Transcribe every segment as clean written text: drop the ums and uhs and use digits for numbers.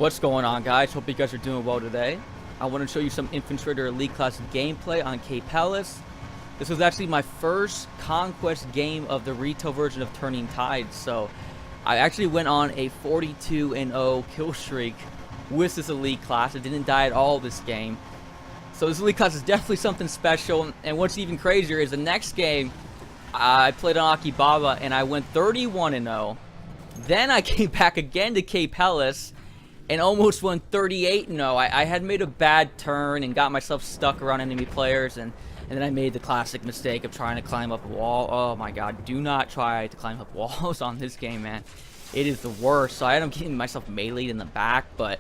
What's going on, guys? Hope you guys are doing well today. I want to show you some Infiltrator Elite Class gameplay on Cape Helios. This was actually my first Conquest game of the retail version of Turning Tides, so I actually went on a 42-0 kill streak with this Elite Class. I didn't die at all this game. So this Elite Class is definitely something special, and what's even crazier is the next game, I played on Akibaba and I went 31-0. Then I came back again to Cape Helios and almost went 38-0. I had made a bad turn and got myself stuck around enemy players, and then I made the classic mistake of trying to climb up a wall. Oh my god, do not try to climb up walls on this game, man. It is the worst. So I ended up getting myself meleeed in the back, but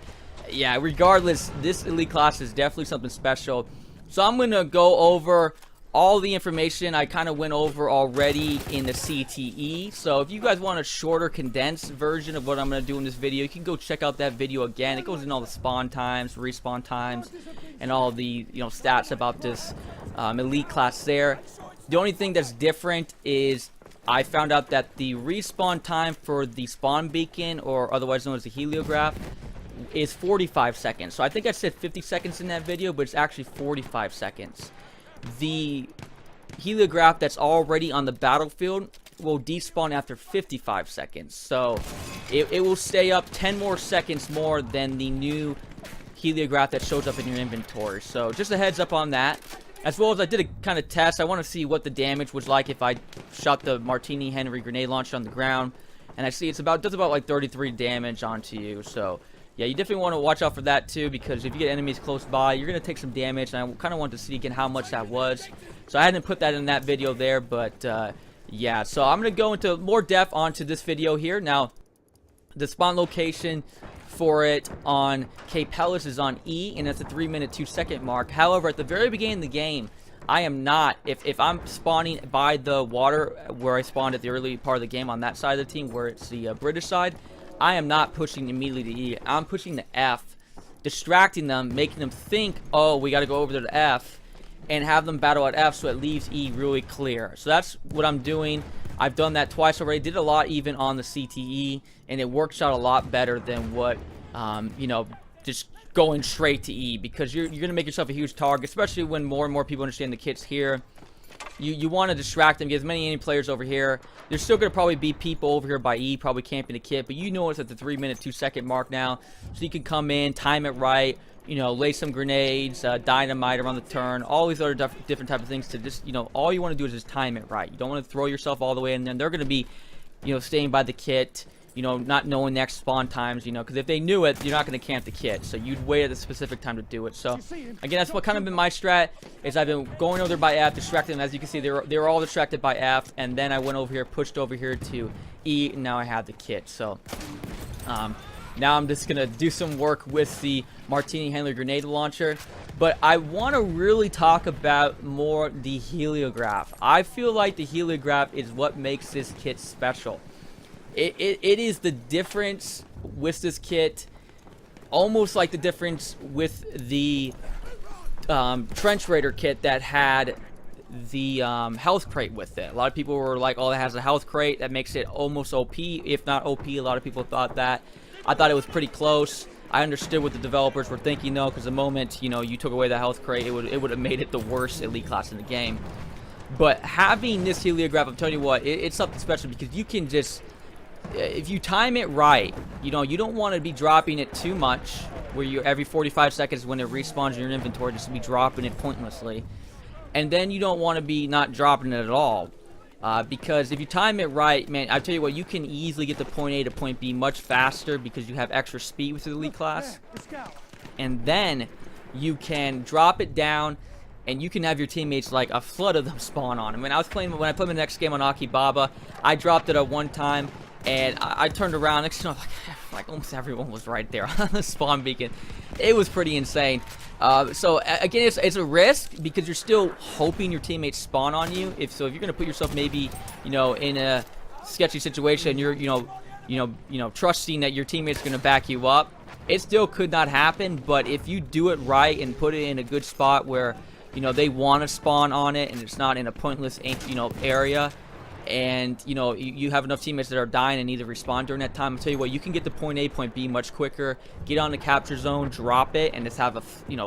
yeah, regardless, this Elite Class is definitely something special. So I'm going to go over all the information I kind of went over already in the CTE. So if you guys want a shorter, condensed version of what I'm going to do in this video, you can go check out that video again. It goes in all the spawn times, respawn times, and all the stats about this Elite Class there. The only thing that's different is I found out that the respawn time for the spawn beacon, or otherwise known as the Heliograph, is 45 seconds. So I think I said 50 seconds in that video, but it's actually 45 seconds. The Heliograph that's already on the battlefield will despawn after 55 seconds. So it will stay up 10 more seconds more than the new Heliograph that shows up in your inventory. So just a heads up on that. As well as I did a kind of test. I want to see what the damage was like if I shot the Martini Henry grenade launcher on the ground. And I see it does about like 33 damage onto you. So yeah, you definitely want to watch out for that too, because if you get enemies close by, you're going to take some damage, and I kind of want to see again how much that was. So I hadn't put that in that video there, but yeah, so I'm going to go into more depth onto this video here. Now, the spawn location for it on Cape Helios is on E, and that's a 3-minute 2-second mark. However, at the very beginning of the game, I am not, if I'm spawning by the water where I spawned at the early part of the game on that side of the team, where it's the British side, I am not pushing immediately to E. I'm pushing to F, distracting them, making them think, oh, we got to go over there to F, and have them battle at F so it leaves E really clear. So that's what I'm doing. I've done that twice already. Did a lot even on the CTE, and it works out a lot better than what, just going straight to E, because you're going to make yourself a huge target, especially when more and more people understand the kit's here. You want to distract them, get as many enemy players over here. There's still going to probably be people over here by E, probably camping the kit, but you know it's at the 3-minute 2-second mark now, so you can come in, time it right, lay some grenades, dynamite around the turn, all these other different type of things to just, all you want to do is just time it right. You don't want to throw yourself all the way in there. They're going to be, staying by the kit, not knowing next spawn times, because if they knew it, you're not going to camp the kit. So you'd wait at a specific time to do it. So again, that's what kind of been my strat, is I've been going over there by F, distracting them. As you can see, they were all distracted by F, and then I went over here, pushed over here to E, and now I have the kit. So now I'm just going to do some work with the Martini Henry grenade launcher. But I want to really talk about more the Heliograph. I feel like the Heliograph is what makes this kit special. It is the difference with this kit, almost like the difference with the Trench Raider kit that had the health crate with it. A lot of people were like, oh, it has a health crate, that makes it almost OP, if not OP. A lot of people thought that. I thought it was pretty close. I understood what the developers were thinking though, because the moment you took away the health crate, it would have made it the worst Elite Class in the game. But having this Heliograph, I'm telling you what, it's something special, because you can just, if you time it right, you don't want to be dropping it too much, where you every 45 seconds when it respawns in your inventory, just to be dropping it pointlessly. And then you don't want to be not dropping it at all, because if you time it right, man, I tell you what, you can easily get to point A to point B much faster, because you have extra speed with the Elite Class. And then you can drop it down, and you can have your teammates, like a flood of them, spawn on. When I played the next game on Akibaba, I dropped it at one time, and I turned around, next thing you know, like almost everyone was right there on the spawn beacon. It was pretty insane. So again, it's a risk, because you're still hoping your teammates spawn on you. If you're gonna put yourself maybe in a sketchy situation, you're trusting that your teammates gonna back you up. It still could not happen, but if you do it right and put it in a good spot where they want to spawn on it, and it's not in a pointless area, and you have enough teammates that are dying and need to respond during that time, I'll tell you what, you can get to point A, point B much quicker, get on the capture zone, drop it, and just have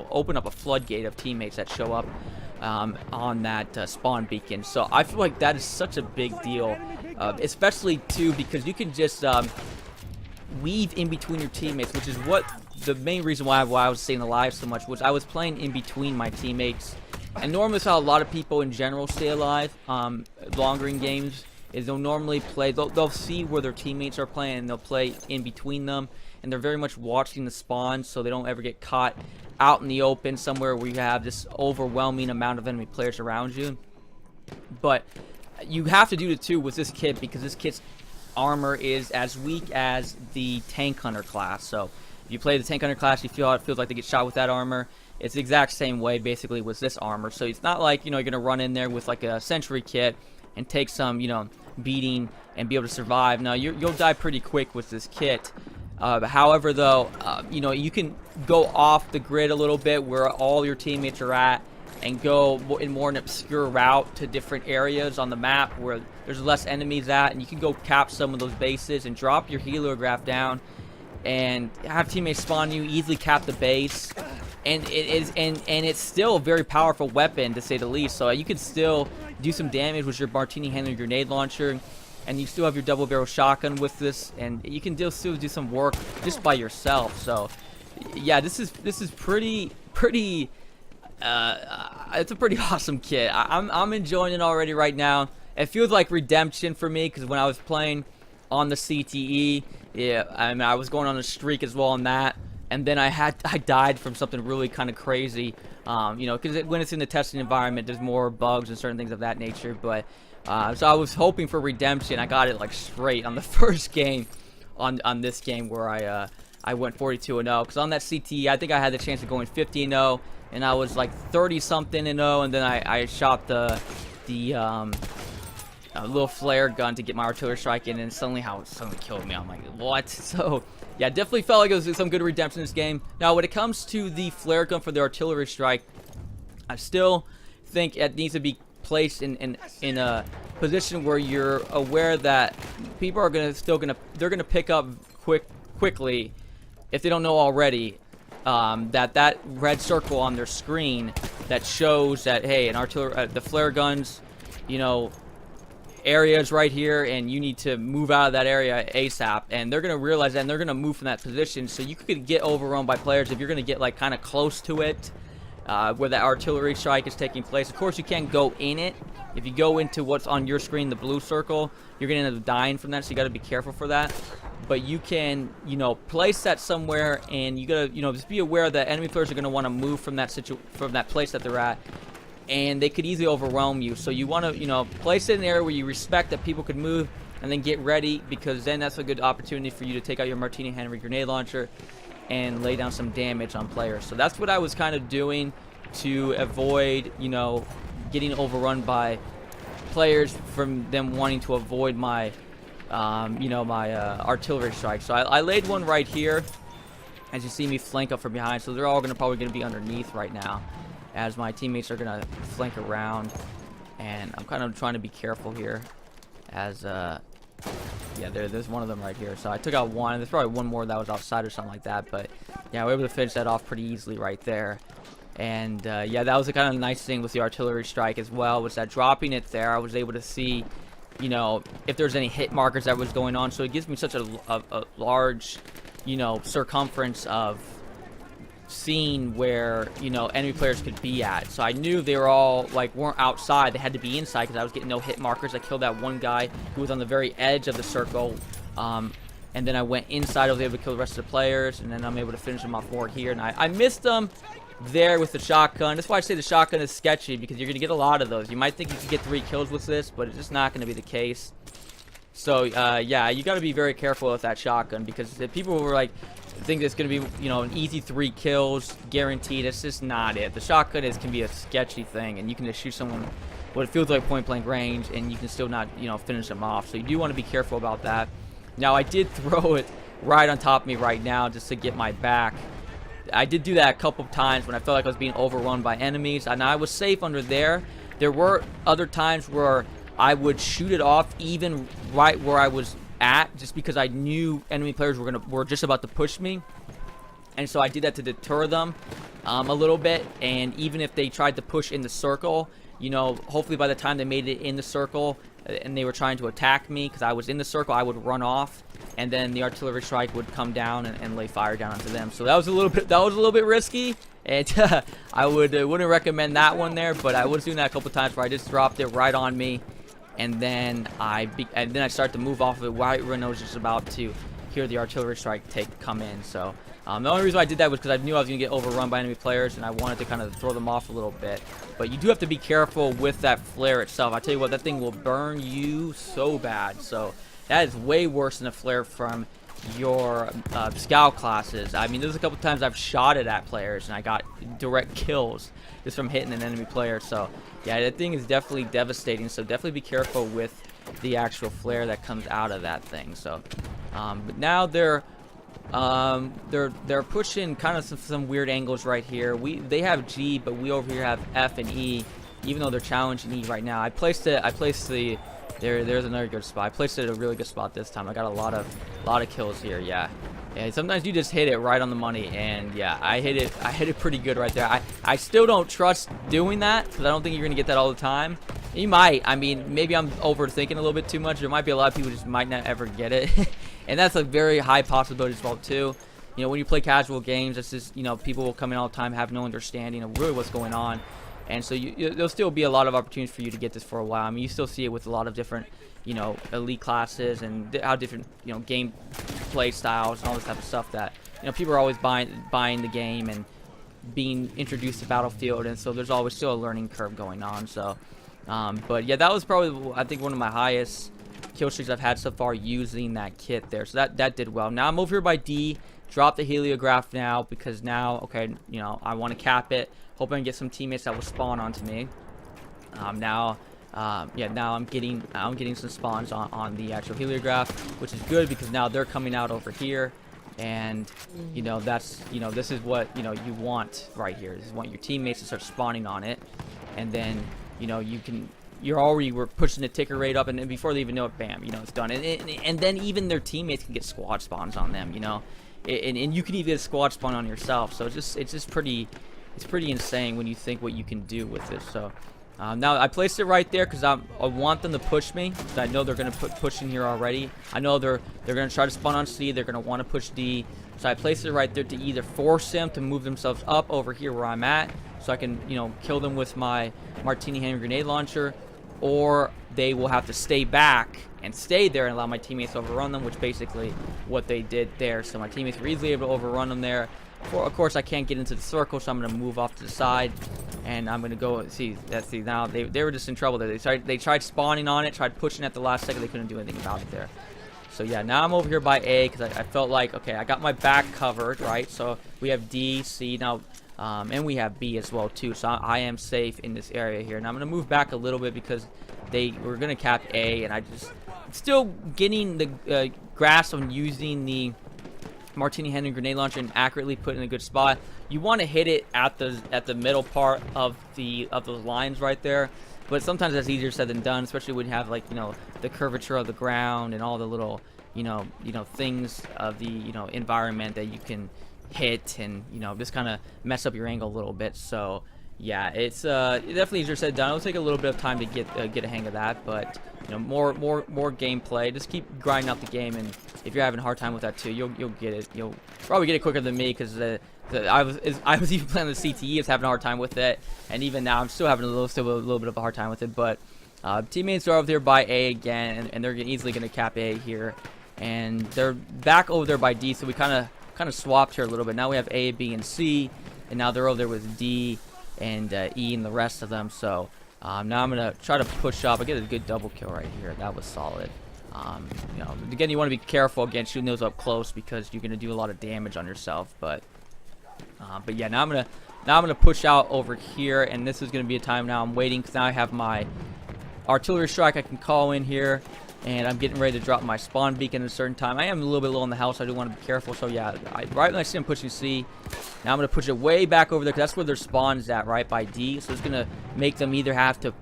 open up a floodgate of teammates that show up on that spawn beacon. So I feel like that is such a big deal, especially too because you can just weave in between your teammates, which is what the main reason why I was staying alive so much was I was playing in between my teammates. And normally that's how a lot of people in general stay alive longer in games, is they'll normally play, they'll see where their teammates are playing and they'll play in between them, and they're very much watching the spawn so they don't ever get caught out in the open somewhere where you have this overwhelming amount of enemy players around you. But you have to do it too with this kit, because this kit's armor is as weak as the tank hunter class. So if you play the tank hunter class, you feel how it feels like to get shot with that armor. It's the exact same way basically with this armor. So it's not like you're gonna run in there with like a sentry kit and take some beating and be able to survive. Now you'll die pretty quick with this kit. However though, you can go off the grid a little bit where all your teammates are at and go in more an obscure route to different areas on the map where there's less enemies at, and you can go cap some of those bases and drop your heliograph down and have teammates spawn you, easily cap the base. And it's still a very powerful weapon, to say the least. So you can still do some damage with your Martini Henry grenade launcher, and you still have your double barrel shotgun with this, and you can still do some work just by yourself. So yeah, this is pretty it's a pretty awesome kit. I'm enjoying it already right now. It feels like redemption for me, because when I was playing on the CTE, yeah, I mean, I was going on a streak as well on that. And then I died from something really kind of crazy, because when it's in the testing environment, there's more bugs and certain things of that nature. But so I was hoping for redemption. I got it like straight on the first game, on this game where I went 42-0. Because on that CTE, I think I had the chance of going 50-0, and I was like 30-something-0, and then I shot the little flare gun to get my artillery strike in, and suddenly killed me. I'm like, what? So yeah, definitely felt like it was some good redemption in this game. Now, when it comes to the flare gun for the artillery strike, I still think it needs to be placed in a position where you're aware that people are they're gonna pick up quickly, if they don't know already, that red circle on their screen that shows that, hey, an artillery, the flare guns, areas right here, and you need to move out of that area ASAP, and they're gonna realize that, and they're gonna move from that position. So you could get overrun by players if you're gonna get like kind of close to it, where that artillery strike is taking place. Of course, you can't go in it. If you go into what's on your screen, the blue circle, you're gonna end up dying from that, so you got to be careful for that. But you can place that somewhere, and you gotta just be aware that enemy players are gonna want to move from that place that they're at, and they could easily overwhelm you. So you want to place it in an area where you respect that people could move, and then get ready, because then that's a good opportunity for you to take out your Martini Henry grenade launcher and lay down some damage on players. So that's what I was kind of doing to avoid getting overrun by players, from them wanting to avoid my my artillery strike. So I laid one right here, as you see me flank up from behind. So they're all probably going to be underneath right now, as my teammates are going to flank around, and I'm kind of trying to be careful here, as yeah, there's one of them right here. So I took out one. There's probably one more that was outside or something like that, but yeah, we were able to finish that off pretty easily right there. And yeah, that was the kind of nice thing with the artillery strike as well, was that dropping it there, I was able to see if there's any hit markers that was going on. So it gives me such a large circumference of seeing where enemy players could be at. So I knew they were all weren't outside, they had to be inside, because I was getting no hit markers. I killed that one guy who was on the very edge of the circle, and then I went inside. I was able to kill the rest of the players, and then I'm able to finish them off more here. And I missed them there with the shotgun. That's why I say the shotgun is sketchy, because you're gonna get a lot of those. You might think you could get 3 kills with this, but it's just not gonna be the case. So yeah, you got to be very careful with that shotgun, because if people were think it's gonna be an easy 3 kills guaranteed, it's just not it. The shotgun can be a sketchy thing, and you can just shoot someone what it feels like point blank range, and you can still not finish them off. So you do want to be careful about that. Now, I did throw it right on top of me right now just to get my back. I did do that a couple of times when I felt like I was being overrun by enemies, and I was safe under there. There were other times where I would shoot it off even right where I was at, just because I knew enemy players were just about to push me. And so I did that to deter them a little bit. And even if they tried to push in the circle, you know, hopefully by the time they made it in the circle and they were trying to attack me, because I was in the circle, I would run off, and then the artillery strike would come down and lay fire down onto them. So that was a little bit risky, and I wouldn't recommend that one there. But I was doing that a couple times where I just dropped it right on me, and then I started to move off of it right when I was just about to hear the artillery strike come in. So the only reason I did that was because I knew I was going to get overrun by enemy players, and I wanted to kind of throw them off a little bit. But you do have to be careful with that flare itself. I tell you what, that thing will burn you so bad. So that is way worse than a flare from your scout classes. I mean, there's a couple times I've shot it at players, and I got direct kills just from hitting an enemy player. So yeah, that thing is definitely devastating. So definitely be careful with the actual flare that comes out of that thing. So but now they're pushing kind of some weird angles right here. They have G, but we over here have F and E, even though they're challenging E right now. There's another good spot. I placed it at a really good spot this time. I got a lot of kills here. Yeah, sometimes you just hit it right on the money, and yeah, I hit it pretty good right there. I still don't trust doing that, because I don't think you're gonna get that all the time. You might. I mean, maybe I'm overthinking a little bit too much. There might be a lot of people who just might not ever get it. And that's a very high possibility as well too. You know, when you play casual games, it's just, you know, people will come in all the time, have no understanding of really what's going on. And so there'll still be a lot of opportunities for you to get this for a while. I mean, you still see it with a lot of different, you know, elite classes, and how different, you know, game play styles and all this type of stuff that, you know, people are always buying the game and being introduced to Battlefield. And so there's always still a learning curve going on. So, but yeah, that was probably, I think, one of my highest kill streaks I've had so far using that kit there. So that did well. Now I'm over here by D. Drop the Heliograph now, because now, okay, you know, I want to cap it. Hoping I can get some teammates that will spawn onto me. Now I'm getting some spawns on the actual Heliograph, which is good, because now they're coming out over here. And, you know, this is what, you know, you want right here. This is want your teammates to start spawning on it. And then, you know, we're pushing the ticker rate up, and then before they even know it, bam, you know, it's done. And then even their teammates can get squad spawns on them, you know, and you can even get a squad spawn on yourself. So it's pretty insane when you think what you can do with this. So now I placed it right there because I want them to push me, because I know they're going to push in here already. I know they're going to try to spawn on C. They're going to want to push D. So I placed it right there to either force them to move themselves up over here where I'm at, so I can, you know, kill them with my Martini hand grenade launcher, or they will have to stay back and stay there and allow my teammates to overrun them, which basically what they did there. So my teammates were easily able to overrun them there. Of course, I can't get into the circle, so I'm going to move off to the side, and I'm going to go see. Now they were just in trouble there. They tried spawning on it, tried pushing at the last second. They couldn't do anything about it there. So yeah, now I'm over here by A, because I felt like, okay, I got my back covered, right? So we have D, C now, and we have B as well too. So I am safe in this area here. Now I'm going to move back a little bit, because they were going to cap A, and I just still getting the grasp on using the Martini hand and grenade launcher and accurately put in a good spot. You want to hit it at the middle part of those lines right there, but sometimes that's easier said than done, especially when you have, like, you know, the curvature of the ground and all the little you know things of the environment that you can hit, and just kind of mess up your angle a little bit. So yeah, it's definitely easier said than done. It'll take a little bit of time to get a hang of that, but more gameplay. Just keep grinding out the game, and if you're having a hard time with that too, you'll get it. You'll probably get it quicker than me, because I was even playing the CTE, is having a hard time with it, and even now I'm still having still a little bit of a hard time with it. But teammates are over there by A again, and they're easily going to cap A here, and they're back over there by D. So we kind of swapped here a little bit. Now we have A, B, and C, and now they're over there with D and E and the rest of them. So now I'm gonna try to push up. I get a good double kill right here. That was solid. Again, you want to be careful against shooting those up close, because you're gonna do a lot of damage on yourself. But yeah, now I'm gonna push out over here, and this is gonna be a time now I'm waiting, because now I have my artillery strike I can call in here, and I'm getting ready to drop my spawn beacon at a certain time. I am a little bit low on the health, so I do want to be careful. So yeah, right when I see him pushing C, now I'm going to push it way back over there, because that's where their spawn is at, right by D. So it's going to make them either have to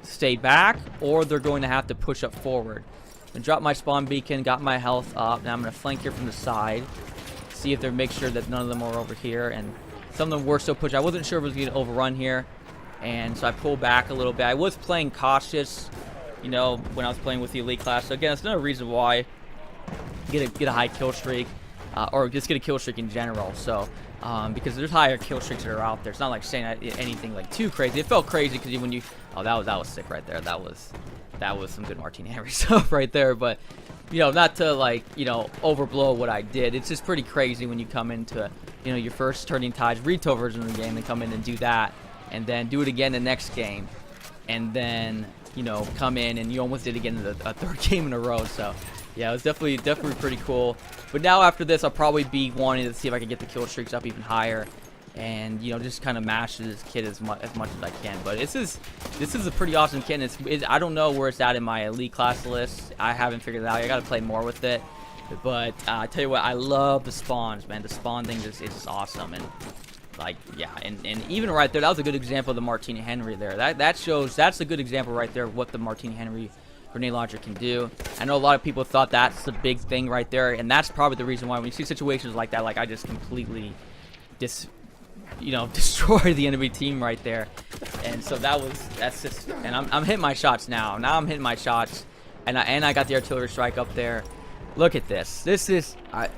stay back, or they're going to have to push up forward. And drop my spawn beacon, got my health up. Now I'm going to flank here from the side. See if they make sure that none of them are over here. And some of them were still pushed. I wasn't sure if it was going to overrun here. And so I pulled back a little bit. I was playing cautious, you know, when I was playing with the elite class. So again, it's another reason why get a high kill streak. Or just get a kill streak in general. So, because there's higher kill streaks that are out there. It's not like saying anything like too crazy. It felt crazy because when you, oh, that was sick right there. That was some good Martini Henry stuff right there. But, you know, not to like, you know, overblow what I did. It's just pretty crazy when you come into, you know, your first Turning Tides retail version of the game and come in and do that, and then do it again the next game, and then, you know, come in and you almost did it again in a third game in a row. So. Yeah, it was definitely pretty cool. But now after this, I'll probably be wanting to see if I can get the kill streaks up even higher, and you know, just kind of mash this kit as much as I can. But this is a pretty awesome kit. And I don't know where it's at in my elite class list. I haven't figured it out. I got to play more with it. But I tell you what, I love the spawns, man. The spawn thing is just awesome. And like, yeah, and even right there, that was a good example of the Martini Henry there. That's a good example right there of what the Martini Henry grenade launcher can do. I know a lot of people thought that's the big thing right there, and that's probably the reason why when you see situations like that, like I just completely destroy the enemy team right there. And so that's just, and I'm hitting my shots now. Now I'm hitting my shots, and I got the artillery strike up there. Look at this. This is I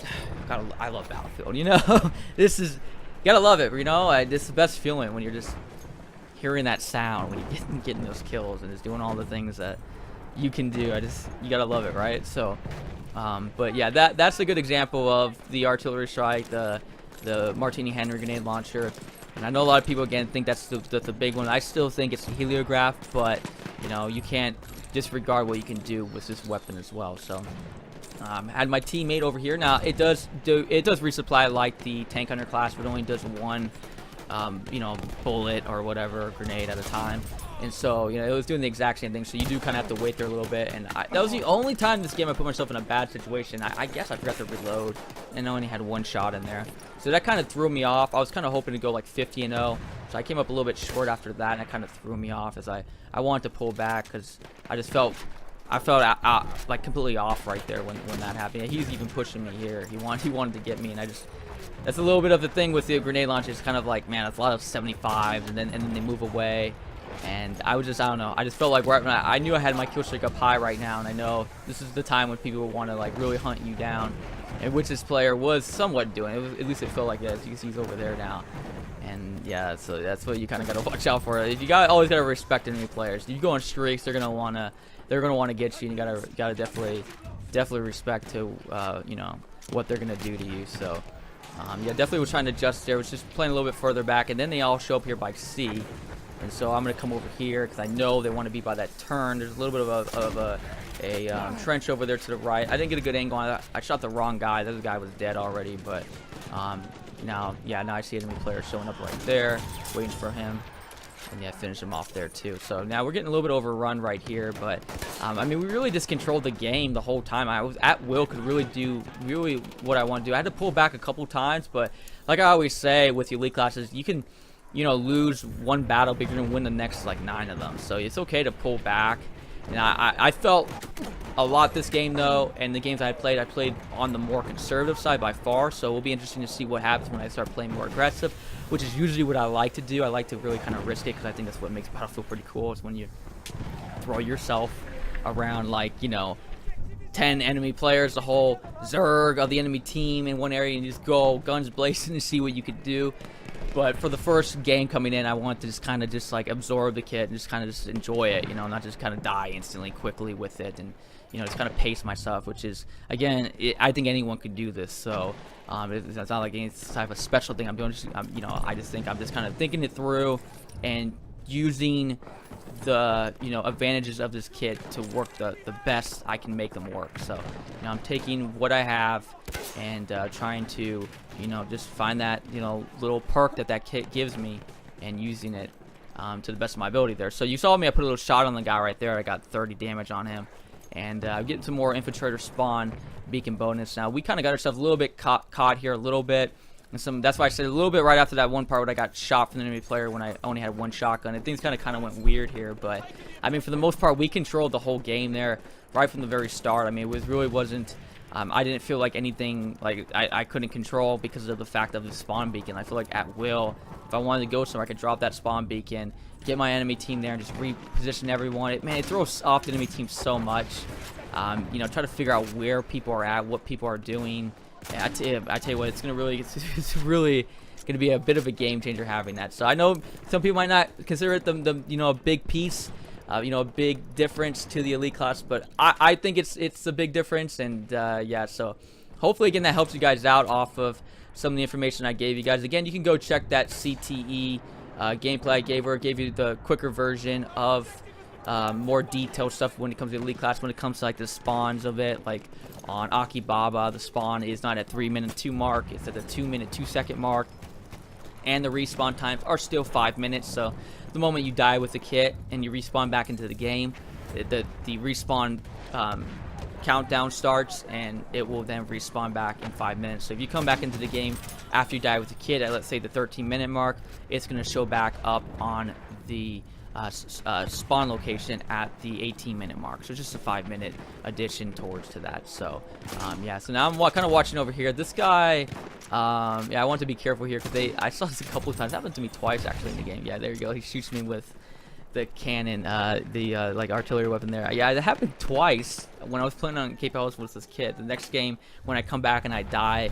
love Battlefield. You know, this is, you gotta love it. You know, it's the best feeling when you're just hearing that sound when you're getting those kills and just doing all the things that you can do. You gotta love it, right? So, but yeah, that's a good example of the artillery strike, the Martini Henry grenade launcher. And I know a lot of people again think that's the big one. I still think it's the Heliograph, but you know, you can't disregard what you can do with this weapon as well. So, had my teammate over here. Now it does resupply like the tank hunter class, but it only does one, you know, bullet or whatever grenade at a time. And so, you know, it was doing the exact same thing. So you do kind of have to wait there a little bit. And that was the only time in this game I put myself in a bad situation. I guess I forgot to reload, and I only had one shot in there. So that kind of threw me off. I was kind of hoping to go like 50-0. So I came up a little bit short after that, and that kind of threw me off as I wanted to pull back because I just felt like completely off right there when that happened. Yeah, he was even pushing me here. He wanted to get me, and that's a little bit of the thing with the grenade launcher. It's kind of like, man, it's a lot of 75s, and then they move away. And I don't know. I just felt like right when I knew I had my kill streak up high right now, and I know this is the time when people want to like really hunt you down, and which this player was somewhat doing. At least it felt like that. As you can see, he's over there now, and yeah, so that's what you kind of got to watch out for. If you always gotta respect enemy players. If you go on streaks, they're gonna wanna get you, and you gotta definitely respect to you know, what they're gonna do to you. So yeah, definitely was trying to adjust there. Was just playing a little bit further back, and then they all show up here by C. And so I'm going to come over here because I know they want to be by that turn. There's a little bit of a trench over there to the right. I didn't get a good angle on it. I shot the wrong guy. That guy was dead already. But now I see enemy player showing up right there, waiting for him. And yeah, finish him off there too. So now we're getting a little bit overrun right here. But I mean, we really just controlled the game the whole time. I was at will, could really do what I want to do. I had to pull back a couple times, but like I always say with the elite classes, you can, you know, lose one battle, but you're gonna win the next like 9 of them. So it's okay to pull back. And I felt a lot this game though, and the games I played on the more conservative side by far. So it will be interesting to see what happens when I start playing more aggressive, which is usually what I like to do. I like to really kind of risk it because I think that's what makes Battlefield pretty cool. Is when you throw yourself around like, you know, 10 enemy players, the whole Zerg of the enemy team in one area, and you just go guns blazing to see what you could do. But for the first game coming in, I want to just kind of just like absorb the kit and just kind of just enjoy it, you know, not just kind of die instantly quickly with it, and you know, just kind of pace myself, which is, again, I think anyone could do this. So it's not like any type of special thing I'm doing. You know, I just think I'm just kind of thinking it through and using the, you know, advantages of this kit to work the best I can make them work. So, you know, I'm taking what I have and trying to, you know, just find that, you know, little perk that kit gives me and using it to the best of my ability there. So you saw me, I put a little shot on the guy right there. I got 30 damage on him, and getting some more Infiltrator spawn beacon bonus. Now we kind of got ourselves a little bit caught here a little bit. And that's why I said a little bit right after that one part when I got shot from the enemy player when I only had one shotgun. And things kind of went weird here, but I mean, for the most part, we controlled the whole game there right from the very start. I mean, it really wasn't. I didn't feel like anything like I couldn't control because of the fact of the spawn beacon. I feel like at will, if I wanted to go somewhere, I could drop that spawn beacon, get my enemy team there, and just reposition everyone. It throws off the enemy team so much. You know, try to figure out where people are at, what people are doing. I tell you what, it's really gonna be a bit of a game changer having that. So I know some people might not consider it the you know, a big piece, you know, a big difference to the elite class, but I think it's a big difference. And yeah, so hopefully again that helps you guys out off of some of the information I gave you guys. Again, you can go check that CTE gameplay I gave, where it gave you the quicker version of more detailed stuff when it comes to elite class. When it comes to like the spawns of it, like on Akibaba, the spawn is not at 3-minute 2 mark, it's at the 2-minute 2-second mark, and the respawn times are still 5 minutes. So the moment you die with the kit and you respawn back into the game, the respawn countdown starts, and it will then respawn back in 5 minutes. So if you come back into the game after you die with the kit at, let's say, the 13-minute mark, it's going to show back up on the spawn location at the 18-minute mark. So just a 5-minute addition towards to that. So yeah, so now I'm kind of watching over here. This guy, yeah, I want to be careful here because I saw this a couple of times. It happened to me twice actually in the game. Yeah, there you go. He shoots me with the cannon, like artillery weapon there. Yeah, that happened twice when I was playing on Cape Ellis with this kid. The next game, when I come back and I die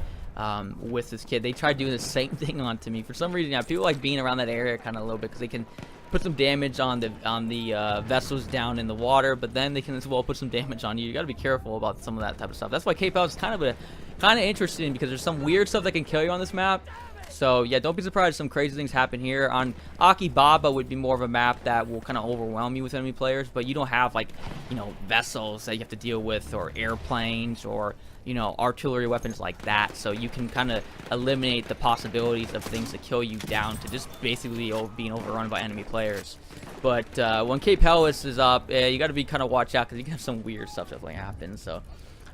with this kid, they tried doing the same thing onto me. For some reason, yeah, people like being around that area kind of a little bit because they can put some damage on the vessels down in the water, but then they can as well put some damage on you. You got to be careful about some of that type of stuff. That's why Cape Ellis is kind of interesting, because there's some weird stuff that can kill you on this map. So yeah, don't be surprised if some crazy things happen here. On Akibaba would be more of a map that will kind of overwhelm you with enemy players, but you don't have, like, you know, vessels that you have to deal with, or airplanes, or, you know, artillery weapons like that. So you can kind of eliminate the possibilities of things to kill you down to just basically being overrun by enemy players. But when Cape Ellis is up, you got to be kind of watch out, because you can have some weird stuff definitely happen. So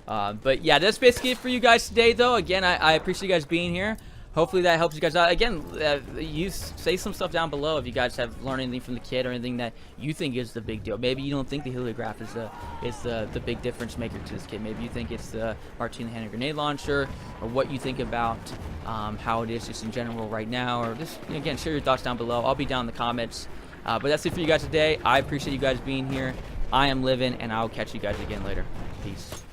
but yeah, that's basically it for you guys today, though. Again, I appreciate you guys being here. Hopefully that helps you guys out. Again, you say some stuff down below if you guys have learned anything from the kit, or anything that you think is the big deal. Maybe you don't think the Heliograph is the big difference maker to this kit. Maybe you think it's the Martini hand grenade launcher, or what you think about how it is just in general right now. Or just, again, share your thoughts down below. I'll be down in the comments. But that's it for you guys today. I appreciate you guys being here. I am Living, and I'll catch you guys again later. Peace.